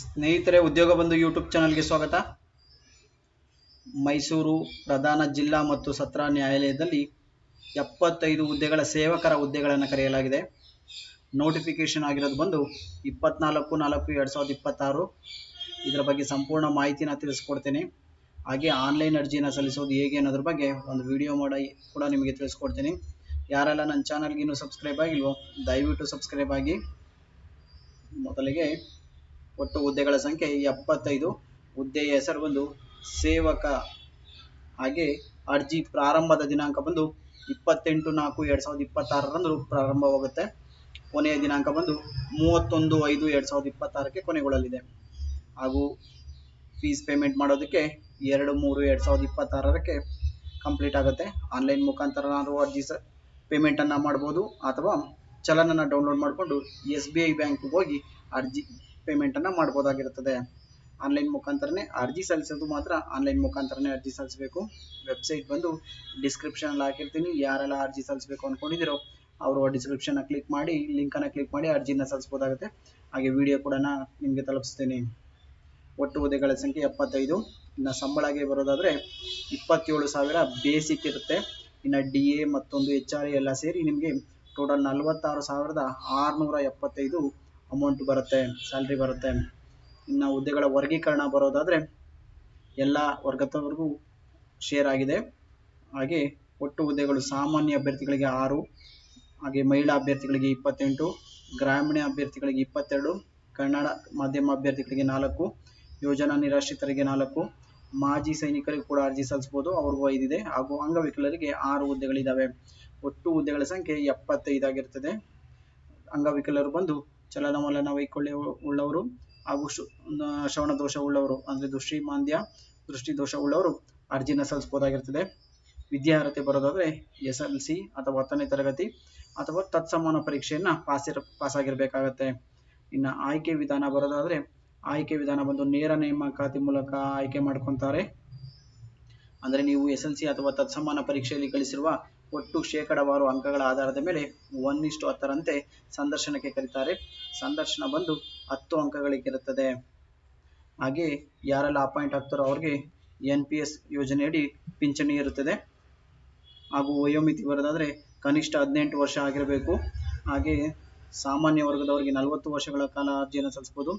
ಸ್ನೇಹಿತರೆ, ಉದ್ಯೋಗ ಬಂಧು ಯೂಟ್ಯೂಬ್ ಚಾನಲ್ಗೆ ಸ್ವಾಗತ. ಮೈಸೂರು ಪ್ರಧಾನ ಜಿಲ್ಲಾ ಮತ್ತು ಸತ್ರ ನ್ಯಾಯಾಲಯದಲ್ಲಿ 75 ಹುದ್ದೆಗಳ ಸೇವಕರ ಹುದ್ದೆಗಳನ್ನು ಕರೆಯಲಾಗಿದೆ. ನೋಟಿಫಿಕೇಶನ್ ಆಗಿರೋದು ಬಂದು 24/4/2026. ಇದರ ಬಗ್ಗೆ ಸಂಪೂರ್ಣ ಮಾಹಿತಿನ ತಿಳಿಸ್ಕೊಡ್ತೇನೆ. ಹಾಗೆ ಆನ್ಲೈನ್ ಅರ್ಜಿನ ಸಲ್ಲಿಸೋದು ಹೇಗೆ ಅನ್ನೋದ್ರ ಬಗ್ಗೆ ಒಂದು ವಿಡಿಯೋ ಮಾಡಿ ಕೂಡ ನಿಮಗೆ ತಿಳಿಸ್ಕೊಡ್ತೀನಿ. ಯಾರೆಲ್ಲ ನನ್ನ ಚಾನಲ್ಗೆ ಇನ್ನೂ ಸಬ್ಸ್ಕ್ರೈಬ್ ಆಗಿಲ್ವೋ ದಯವಿಟ್ಟು ಸಬ್ಸ್ಕ್ರೈಬ್ ಆಗಿ. ಮೊದಲಿಗೆ ಒಟ್ಟು ಹುದ್ದೆಗಳ ಸಂಖ್ಯೆ 75. ಹುದ್ದೆಯ ಹೆಸರು ಬಂದು ಸೇವಕ. ಹಾಗೆ ಅರ್ಜಿ ಪ್ರಾರಂಭದ ದಿನಾಂಕ ಬಂದು 28/4/2026 ಪ್ರಾರಂಭವಾಗುತ್ತೆ. ಕೊನೆಯ ದಿನಾಂಕ ಬಂದು 31/5/2026 ಕೊನೆಗೊಳ್ಳಲಿದೆ. ಹಾಗೂ ಫೀಸ್ ಪೇಮೆಂಟ್ ಮಾಡೋದಕ್ಕೆ 2/3/2026 ಕಂಪ್ಲೀಟ್ ಆಗುತ್ತೆ. ಆನ್ಲೈನ್ ಮುಖಾಂತರ ನಾವು ಅರ್ಜಿ ಪೇಮೆಂಟನ್ನು ಮಾಡ್ಬೋದು, ಅಥವಾ ಚಲನನ ಡೌನ್ಲೋಡ್ ಮಾಡಿಕೊಂಡು SBI ಬ್ಯಾಂಕ್ಗೆ ಹೋಗಿ ಅರ್ಜಿ ಪೇಮೆಂಟನ್ನು ಮಾಡ್ಬೋದಾಗಿರುತ್ತದೆ. ಆನ್ಲೈನ್ ಮುಖಾಂತರನೇ ಅರ್ಜಿ ಸಲ್ಲಿಸೋದು ಮಾತ್ರ ಆನ್ಲೈನ್ ಮುಖಾಂತರನೇ ಅರ್ಜಿ ಸಲ್ಲಿಸಬೇಕು. ವೆಬ್ಸೈಟ್ ಬಂದು ಡಿಸ್ಕ್ರಿಪ್ಷನಲ್ಲಿ ಹಾಕಿರ್ತೀನಿ. ಯಾರೆಲ್ಲ ಅರ್ಜಿ ಸಲ್ಲಿಸಬೇಕು ಅಂದ್ಕೊಂಡಿದ್ದೀರೋ ಅವರು ಡಿಸ್ಕ್ರಿಪ್ಷನ್ನ ಕ್ಲಿಕ್ ಮಾಡಿ, ಲಿಂಕನ್ನು ಕ್ಲಿಕ್ ಮಾಡಿ ಅರ್ಜಿನ ಸಲ್ಲಿಸ್ಬೋದಾಗುತ್ತೆ. ಹಾಗೆ ವಿಡಿಯೋ ಕೂಡ ನಿಮಗೆ ತಲುಪಿಸ್ತೀನಿ. ಒಟ್ಟು ಹುದ್ದೆಗಳ ಸಂಖ್ಯೆ 75. ಇನ್ನು ಸಂಬಳಗೆ ಬರೋದಾದರೆ 27,000 ಬೇಸಿಕ್ ಇರುತ್ತೆ. ಇನ್ನು DA ಮತ್ತೊಂದು HRA ಎಲ್ಲ ಸೇರಿ ನಿಮಗೆ ಟೋಟಲ್ 46,675 ಅಮೌಂಟ್ ಬರುತ್ತೆ, ಸ್ಯಾಲ್ರಿ ಬರುತ್ತೆ. ಇನ್ನು ಹುದ್ದೆಗಳ ವರ್ಗೀಕರಣ ಬರೋದಾದರೆ ಎಲ್ಲ ವರ್ಗದವರೆಗೂ ಶೇರ್ ಆಗಿದೆ. ಹಾಗೆ ಒಟ್ಟು ಹುದ್ದೆಗಳು ಸಾಮಾನ್ಯ ಅಭ್ಯರ್ಥಿಗಳಿಗೆ 6, ಹಾಗೆ ಮಹಿಳಾ ಅಭ್ಯರ್ಥಿಗಳಿಗೆ 28, ಗ್ರಾಮೀಣ ಅಭ್ಯರ್ಥಿಗಳಿಗೆ 22, ಕನ್ನಡ ಮಾಧ್ಯಮ ಅಭ್ಯರ್ಥಿಗಳಿಗೆ 4, ಯೋಜನಾ ನಿರಾಶ್ರಿತರಿಗೆ 4, ಮಾಜಿ ಸೈನಿಕರಿಗೂ ಕೂಡ ಅರ್ಜಿ ಸಲ್ಲಿಸ್ಬೋದು, ಅವ್ರಿಗೂ 5 ಇದೆ. ಹಾಗೂ ಅಂಗವಿಕಲರಿಗೆ 6 ಹುದ್ದೆಗಳಿದ್ದಾವೆ. ಒಟ್ಟು ಹುದ್ದೆಗಳ ಸಂಖ್ಯೆ 75 ಆಗಿರ್ತದೆ. ಅಂಗವಿಕಲರು ಬಂದು ಚಲನವಲನ ವೈಕಲ್ಯ ಉಳ್ಳವರು ಹಾಗೂ ಶ್ರವಣ ದೋಷ ಉಳ್ಳವರು, ಅಂದರೆ ದೃಷ್ಟಿ ದೋಷ ಉಳ್ಳವರು ಅರ್ಜಿನ ಸಲ್ಲಿಸ್ಬೋದಾಗಿರ್ತದೆ. ವಿದ್ಯಾರ್ಹತೆ ಬರೋದಾದರೆ SLC ಅಥವಾ 10ನೇ ತರಗತಿ ಅಥವಾ ತತ್ಸಮಾನ ಪರೀಕ್ಷೆಯನ್ನು ಪಾಸಾಗಿರಬೇಕಾಗತ್ತೆ. ಇನ್ನು ಆಯ್ಕೆ ವಿಧಾನ ಬರೋದಾದರೆ ಆಯ್ಕೆ ವಿಧಾನ ಬಂದು ನೇರ ನೇಮಕಾತಿ ಮೂಲಕ ಆಯ್ಕೆ ಮಾಡ್ಕೊತಾರೆ. ಅಂದರೆ ನೀವು SLC ಅಥವಾ ತತ್ಸಮಾನ ಪರೀಕ್ಷೆಯಲ್ಲಿ ಗಳಿಸಿರುವ ಒಟ್ಟು ಶೇಕಡಾವಾರು ಅಂಕಗಳ ಆಧಾರದ ಮೇಲೆ 1:10ರಂತೆ ಸಂದರ್ಶನಕ್ಕೆ ಕರೀತಾರೆ. ಸಂದರ್ಶನ ಬಂದು 10 ಅಂಕಗಳಿಗಿರುತ್ತದೆ. ಹಾಗೆ ಯಾರೆಲ್ಲ ಅಪಾಯಿಂಟ್ ಆಗ್ತಾರೋ ಅವ್ರಿಗೆ NPS ಯೋಜನೆಯಡಿ ಪಿಂಚಣಿ ಇರುತ್ತದೆ. ಹಾಗೂ ವಯೋಮಿತಿ ಬರೋದಾದರೆ ಕನಿಷ್ಠ 18 ವರ್ಷ ಆಗಿರಬೇಕು. ಹಾಗೆ ಸಾಮಾನ್ಯ ವರ್ಗದವರಿಗೆ 40 ವರ್ಷಗಳ ಕಾಲ ಅರ್ಜಿಯನ್ನು ಸಲ್ಲಿಸ್ಬೋದು.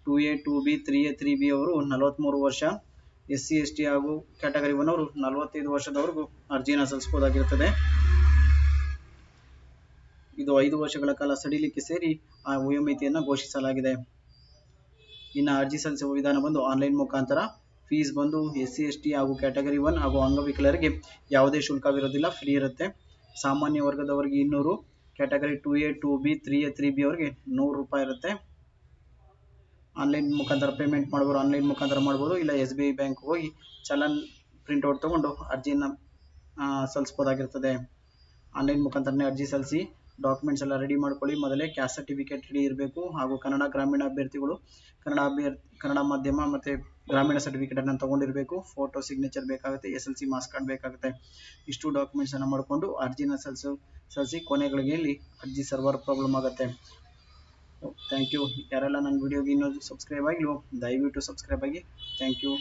2A 2B 3A 3B ಅವರು 43 ವರ್ಷ, SC ST ಹಾಗೂ ಕ್ಯಾಟಗರಿ 1 ಅವರು 45 ವರ್ಷದವರೆಗೂ ಅರ್ಜಿಯನ್ನು ಸಲ್ಲಿಸಬಹುದಾಗಿರುತ್ತದೆ. ಇದು 5 ವರ್ಷಗಳ ಕಾಲ ಸಡಿಲಿಕೆ ಸೇರಿ ಆ ವಯೋಮಿತಿಯನ್ನು ಘೋಷಿಸಲಾಗಿದೆ. ಇನ್ನು ಅರ್ಜಿ ಸಲ್ಲಿಸುವ ವಿಧಾನ ಬಂದು ಆನ್ಲೈನ್ ಮುಖಾಂತರ. ಫೀಸ್ ಬಂದು SC ST ಹಾಗೂ ಕ್ಯಾಟಗರಿ 1 ಹಾಗೂ ಅಂಗವಿಕಲರಿಗೆ ಯಾವುದೇ ಶುಲ್ಕವಿರೋದಿಲ್ಲ, ಫ್ರೀ ಇರುತ್ತೆ. ಸಾಮಾನ್ಯ ವರ್ಗದವರಿಗೆ 200, category 2A 2B 3A 3B ಅವರಿಗೆ 100 ರೂಪಾಯಿ ಇರುತ್ತೆ. ಆನ್ಲೈನ್ ಮುಖಾಂತರ ಪೇಮೆಂಟ್ ಮಾಡೋರು ಆನ್ಲೈನ್ ಮುಖಾಂತರ ಮಾಡ್ಬೋದು, ಇಲ್ಲ SBI ಬ್ಯಾಂಕ್ ಹೋಗಿ ಚಲನ್ ಪ್ರಿಂಟ್ಔಟ್ ತೊಗೊಂಡು ಅರ್ಜಿಯನ್ನು ಸಲ್ಲಿಸ್ಬೋದಾಗಿರ್ತದೆ. ಆನ್ಲೈನ್ ಮುಖಾಂತರನೇ ಅರ್ಜಿ ಸಲ್ಲಿಸಿ. ಡಾಕ್ಯುಮೆಂಟ್ಸ್ ಎಲ್ಲ ರೆಡಿ ಮಾಡ್ಕೊಳ್ಳಿ. ಮೊದಲೇ ಕ್ಯಾಸ್ಟ್ ಸರ್ಟಿಫಿಕೇಟ್ ರೆಡಿ ಇರಬೇಕು. ಹಾಗೂ ಕನ್ನಡ ಗ್ರಾಮೀಣ ಅಭ್ಯರ್ಥಿಗಳು ಕನ್ನಡ ಮಾಧ್ಯಮ ಮತ್ತು ಗ್ರಾಮೀಣ ಸರ್ಟಿಫಿಕೇಟನ್ನು ತೊಗೊಂಡಿರಬೇಕು. ಫೋಟೋ ಸಿಗ್ನೇಚರ್ ಬೇಕಾಗುತ್ತೆ, SLC ಮಾರ್ಕ್ಸ್ ಕಾರ್ಡ್ ಬೇಕಾಗುತ್ತೆ. ಇಷ್ಟು ಡಾಕ್ಯುಮೆಂಟ್ಸನ್ನು ಮಾಡಿಕೊಂಡು ಅರ್ಜಿನ ಸಲ್ಲಿಸಿ. ಕೊನೆಗಳಿಗೆಯಲ್ಲಿ ಅರ್ಜಿ ಸರ್ವರ್ ಪ್ರಾಬ್ಲಮ್ ಆಗುತ್ತೆ. Thank you. ಯಾರೆಲ್ಲ ನನ್ನ ವಿಡಿಯೋಗೆ ಇನ್ನೂ ಸಬ್ಸ್ಕ್ರೈಬ್ ಆಗಿಲ್ವೋ ದಯವಿಟ್ಟು ಸಬ್ಸ್ಕ್ರೈಬ್ ಆಗಿ. Thank you.